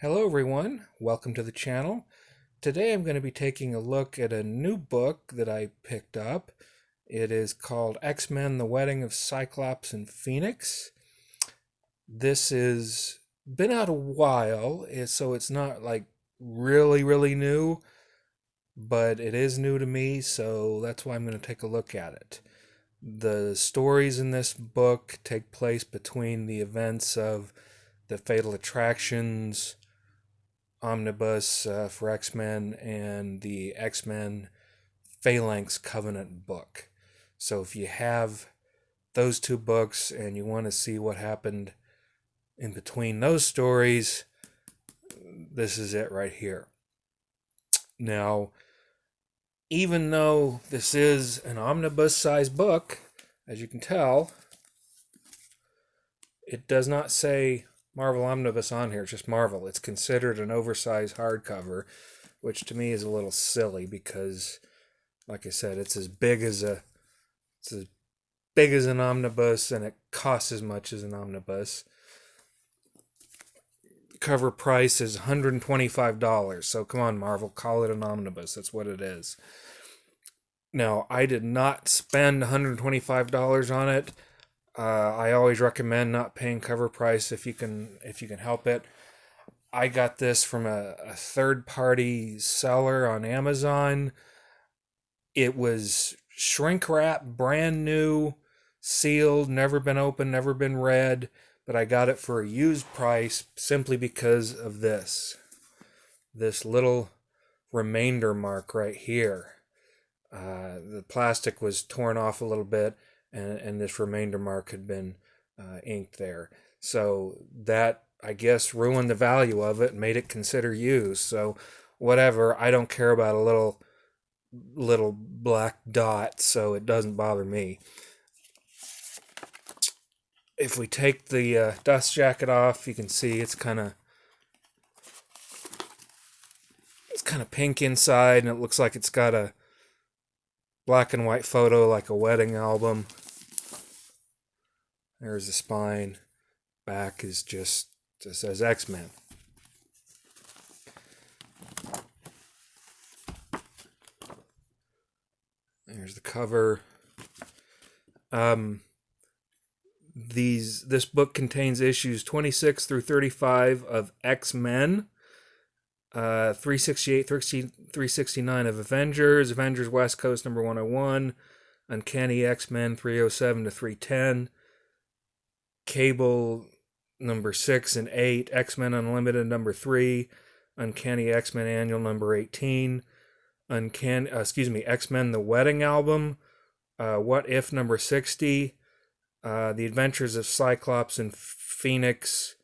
Hello everyone, welcome to the channel. Today I'm going to be taking a look at a new book that I picked up. It is called X-Men: The Wedding of Cyclops and Phoenix. This has been out a while, so it's not like really new, but it is new to me, so that's why I'm going to take a look at it. The stories in this book take place between the events of the Fatal Attractions omnibus for X-Men and the X-Men Phalanx Covenant book. So if you have those two books and you want to see what happened in between those stories, this is it right here. Now, even though this is an omnibus-sized book, as you can tell, it does not say Marvel Omnibus on here. It's just Marvel. It's considered an oversized hardcover, which to me is a little silly because, like I said, it's as big as an omnibus, and it costs as much as an omnibus. Cover price is $125. So come on, Marvel, call it an omnibus. That's what it is. Now, I did not spend $125 on it. I always recommend not paying cover price if you can help it. I got this from a third-party seller on Amazon. It was shrink wrap, brand new, sealed, never been opened, never been read, but I got it for a used price simply because of this little remainder mark right here. The plastic was torn off a little bit, and this remainder mark had been inked there. So that, I guess, ruined the value of it and made it consider used. So whatever, I don't care about a little black dot, so it doesn't bother me. If we take the dust jacket off, you can see it's kind of pink inside, and it looks like it's got a black and white photo like a wedding album. There's the spine. Back is just says X-Men. There's the cover. This book contains issues 26 through 35 of X-Men, 368, 369 of Avengers West Coast number 101, Uncanny X-Men 307 to 310, Cable number 6 and 8, X-Men Unlimited number 3, Uncanny X-Men Annual number 18, X-Men The Wedding Album, What If number 60, The Adventures of Cyclops and Phoenix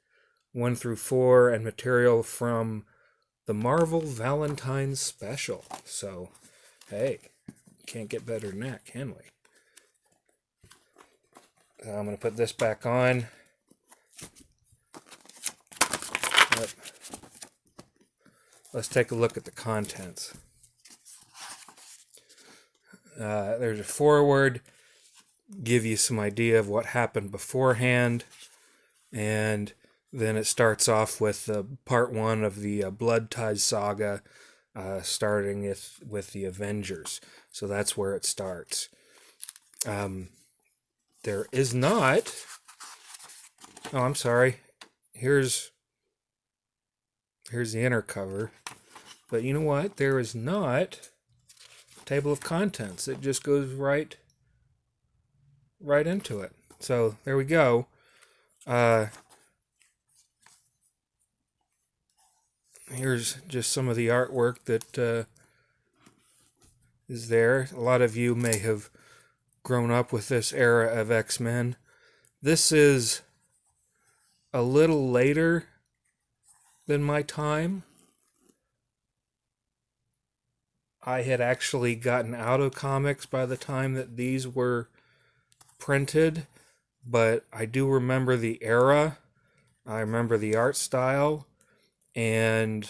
1 through 4, and material from the Marvel Valentine's Special. So, hey, can't get better than that, can we? I'm going to put this back on. Yep. Let's take a look at the contents. There's a foreword, give you some idea of what happened beforehand, and then it starts off with part one of the Blood Ties saga, starting with the Avengers. So that's where it starts. There is not... Oh, I'm sorry. Here's the inner cover. But you know what? There is not a table of contents. It just goes right into it. So there we go. Here's just some of the artwork that is there. A lot of you may have grown up with this era of X-Men. This is a little later than my time. I had actually gotten out of comics by the time that these were printed, but I do remember the era. I remember the art style, and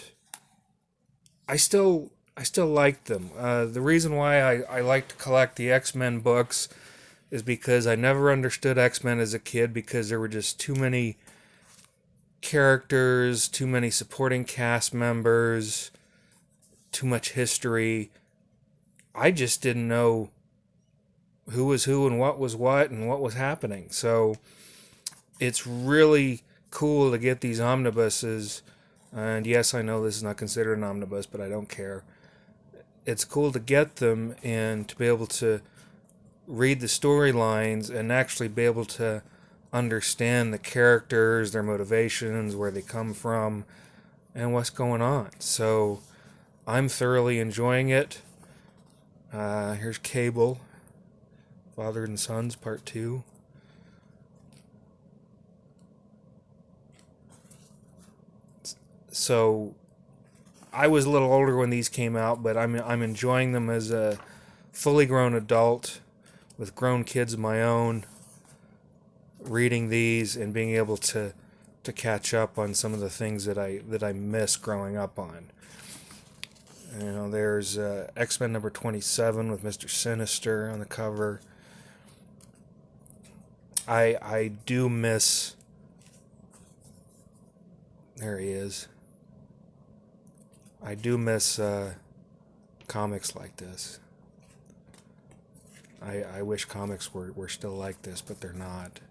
I still like them. The reason why I like to collect the X-Men books is because I never understood X-Men as a kid because there were just too many characters, too many supporting cast members, too much history. I just didn't know who was who and what was happening. So it's really cool to get these omnibuses. And yes, I know this is not considered an omnibus, but I don't care. It's cool to get them and to be able to read the storylines and actually be able to understand the characters, their motivations, where they come from, and what's going on. So I'm thoroughly enjoying it. Here's Cable, Father and Sons, Part 2. So I was a little older when these came out, but I'm enjoying them as a fully grown adult with grown kids of my own, reading these and being able to catch up on some of the things that I missed growing up on. You know, there's X-Men number 27 with Mr. Sinister on the cover. I do miss. There he is. I do miss comics like this. I wish comics were still like this, but they're not.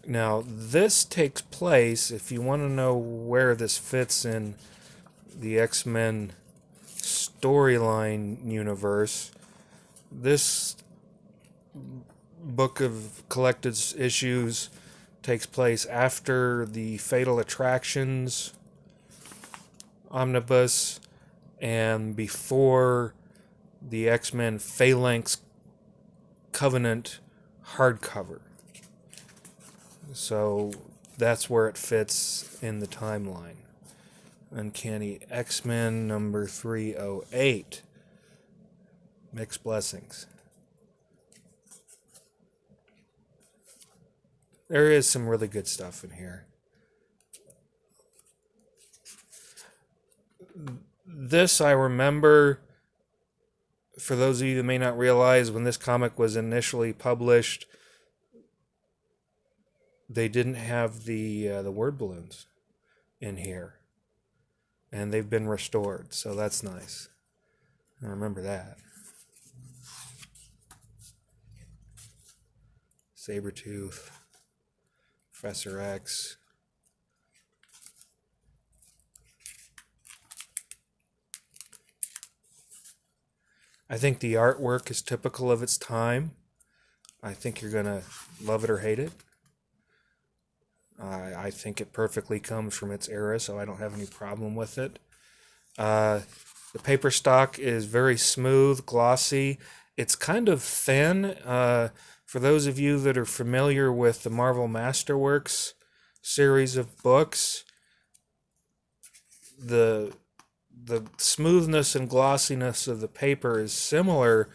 Now, this takes place, if you want to know where this fits in the X-Men storyline universe, this book of collected issues takes place after the Fatal Attractions omnibus and before the X-Men Phalanx Covenant hardcover. So that's where it fits in the timeline. Uncanny X-Men number 308. Mixed blessings. There is some really good stuff in here. This I remember, for those of you that may not realize, when this comic was initially published, they didn't have the word balloons in here, and they've been restored, so that's nice. I remember that. Sabretooth, Professor X. I think the artwork is typical of its time. I think you're going to love it or hate it. I think it perfectly comes from its era, so I don't have any problem with it. The paper stock is very smooth, glossy. It's kind of thin. For those of you that are familiar with the Marvel Masterworks series of books, the smoothness and glossiness of the paper is similar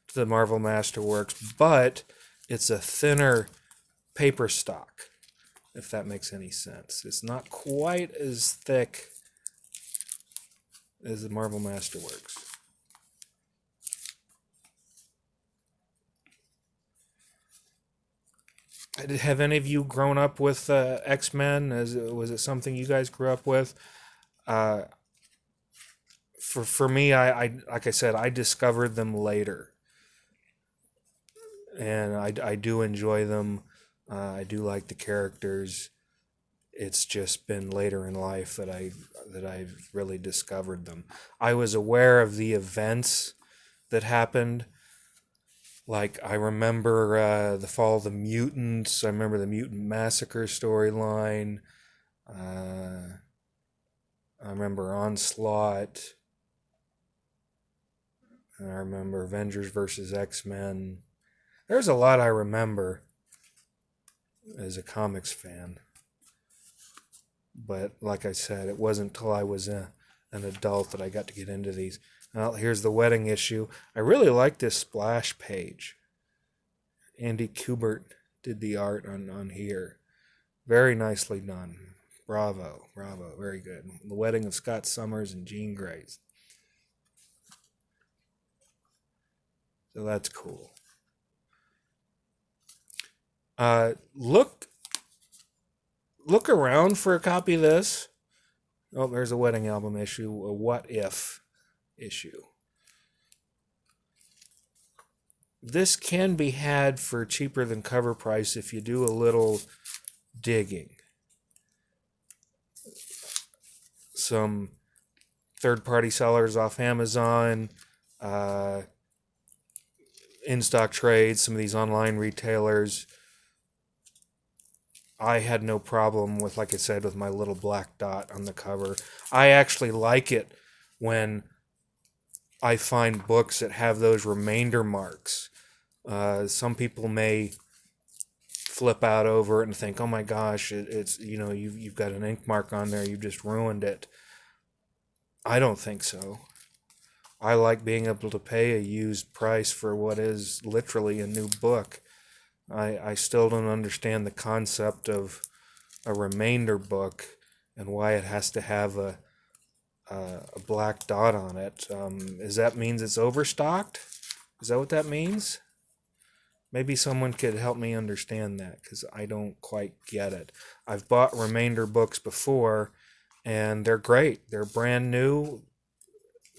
to the Marvel Masterworks, but it's a thinner paper stock, if that makes any sense. It's not quite as thick as the Marvel Masterworks. Have any of you grown up with X-Men? Was it something you guys grew up with? For me, I like I said, I discovered them later, and I do enjoy them. I do like the characters. It's just been later in life that I've really discovered them. I was aware of the events that happened. Like, I remember the Fall of the Mutants. I remember the Mutant Massacre storyline. I remember Onslaught. I remember Avengers versus X-Men. There's a lot I remember as a comics fan. But like I said, it wasn't until I was an adult that I got to get into these. Well, here's the wedding issue. I really like this splash page. Andy Kubert did the art on here. Very nicely done. Bravo, bravo, very good. The wedding of Scott Summers and Jean Grey. So that's cool. Look look around for a copy of this. Oh, there's a wedding album issue, a What If issue. This can be had for cheaper than cover price if you do a little digging. Some third-party sellers off Amazon, in-stock trades, some of these online retailers. I had no problem with, like I said, with my little black dot on the cover. I actually like it when I find books that have those remainder marks. Some people may flip out over it and think, "Oh my gosh, it's you've got an ink mark on there. You've just ruined it." I don't think so. I like being able to pay a used price for what is literally a new book. I still don't understand the concept of a remainder book and why it has to have a black dot on it. Is that means it's overstocked? Is that what that means? Maybe someone could help me understand that, because I don't quite get it. I've bought remainder books before, and they're great. They're brand new.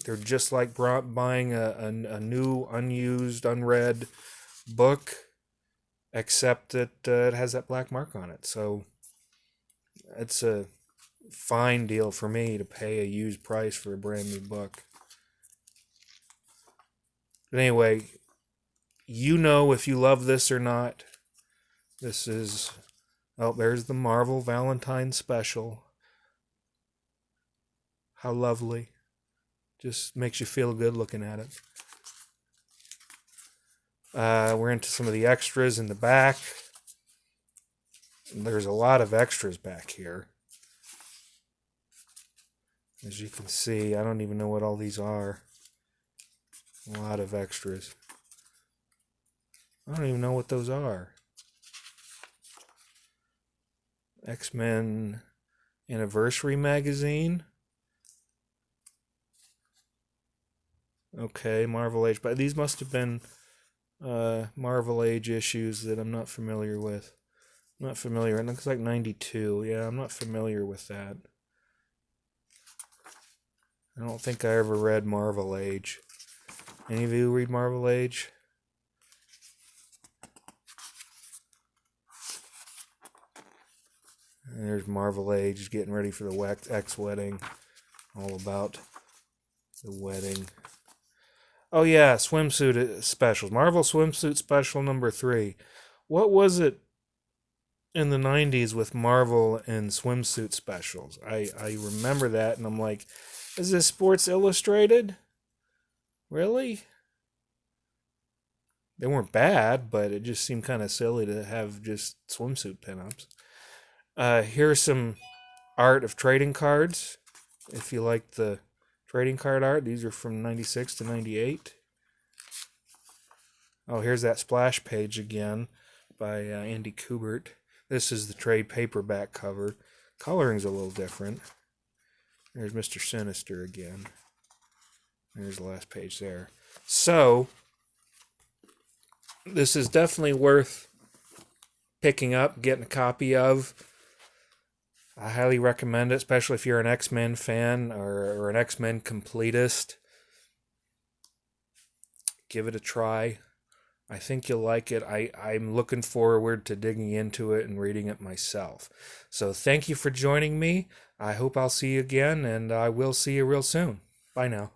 They're just like buying a new, unused, unread book, except that it has that black mark on it. So it's a fine deal for me to pay a used price for a brand new book. But anyway, you know if you love this or not. This is, oh, there's the Marvel Valentine's special. How lovely. Just makes you feel good looking at it. We're into some of the extras in the back. There's a lot of extras back here. As you can see, I don't even know what all these are. A lot of extras. I don't even know what those are. X-Men Anniversary Magazine. Okay, Marvel Age. But these must have been Marvel Age issues that I'm not familiar with. I'm not familiar. It looks like 92. Yeah, I'm not familiar with that. I don't think I ever read Marvel Age. Any of you read Marvel Age? And there's Marvel Age getting ready for the X wedding. All about the wedding. Oh yeah, swimsuit specials. Marvel swimsuit special number 3. What was it in the 90s with Marvel and swimsuit specials? I remember that, and I'm like, is this Sports Illustrated? Really? They weren't bad, but it just seemed kind of silly to have just swimsuit pinups. Here's some art of trading cards. If you like the trading card art, these are from 96 to 98. Oh, here's that splash page again by Andy Kubert. This is the trade paperback cover. Coloring's a little different. There's Mr. Sinister again. There's the last page there. So, this is definitely worth picking up, getting a copy of. I highly recommend it, especially if you're an X-Men fan or an X-Men completist. Give it a try. I think you'll like it. I'm looking forward to digging into it and reading it myself. So thank you for joining me. I hope I'll see you again, and I will see you real soon. Bye now.